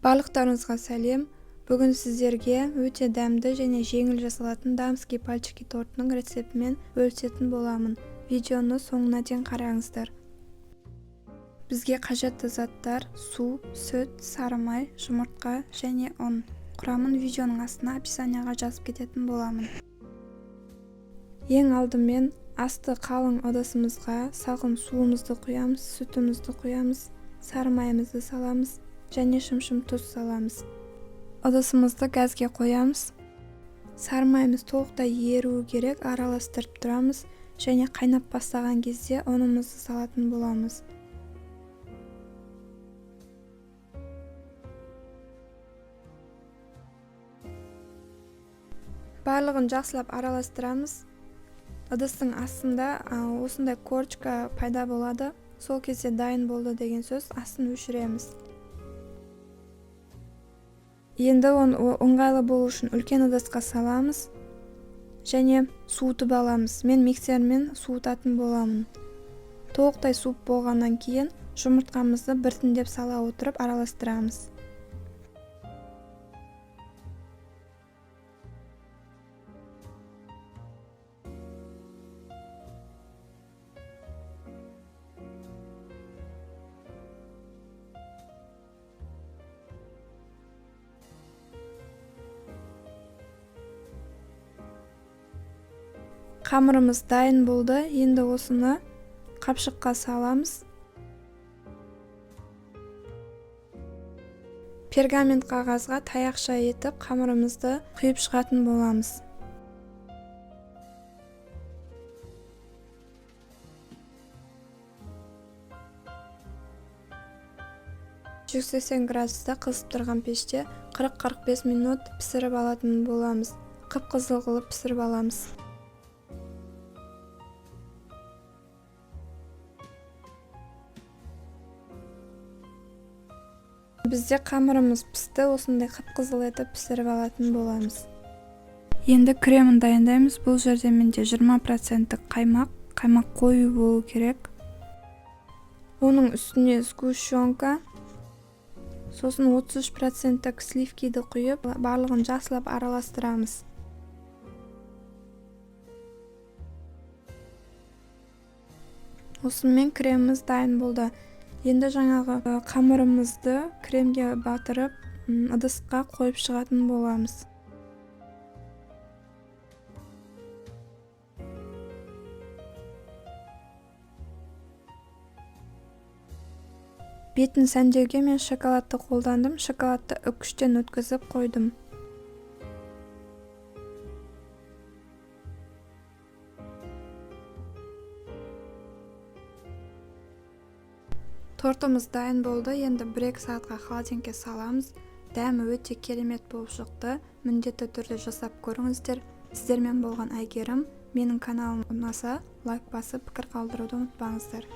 Барлықтарыңызға сәлем. Бүгін сіздерге өте дәмді және жеңіл жасалатын дамский пальчики тортының рецептімен бөлісетін боламын. Видеоны соңына дейін қараңыздар. Бізге қажетті заттар: су, сүт, сары май, жұмыртқа және ұн. Құрамын видеоның астына описанияға жазып кететін боламын. Ең алдымен асты қалың ыдысымызға салқын суымызды құямыз, сүтімізді құямыз, сары майымызды саламыз және шым-шым тұз саламыз. Ыдысымызды газге қоямыз. Сары майымыз толықтай еруі керек, араластырып тұрамыз және қайнап бастаған кезде ұнымызды салатын боламыз. Барлығын жақсылап араластырамыз. Ыдыстың астында осындай корочка пайда болады. Сол кезде дайын болды деген сөз. Астын өшіреміз. Енді оны ыңғайлы болу үшін үлкен ыдысқа саламыз және суытып аламыз. Мен миксермен суытатын боламын. Толықтай суып болғаннан кейін жұмыртқамызды біртіндеп сала отырып араластырамыз. Қамырымыз дайын болды. Енді осыны қапшыққа саламыз. Пергамент қағазға таяқша етіп қамырымызды құйып шығатын боламыз. градуста қызып тұрған пеште 40-45 минут пісіріп алатын боламыз. Қып-қызыл қылып пісіріп аламыз. Бізде қамырымыз пісті, осындай қып-қызыл етіп пісіріп алатын боламыз. Енді кремін дайындаймыз. Бұл жерде менде 20% қаймақ қою болу керек. Оның үстіне сгущенка, сосын 33% сливкиді құйып, барлығын жақсылап араластырамыз. Осымен креміміз дайын болды. Енді жаңағы қамырымызды кремге батырып, ыдысқа қойып шығатын боламыз. Бетін сәндеуге мен шоколадты қолдандым. Шоколадты үккіштен өткізіп қойдым. Тортымыз дайын болды. Енді 1-2 сағатқа холодильникке саламыз. Дәмі өте керемет болып шықты. Міндетті түрде жасап көріңіздер. Сіздермен болған Әйгерім. Менің каналым ұнаса, лайк басып, пікір қалдыруды ұмытпаңыздар.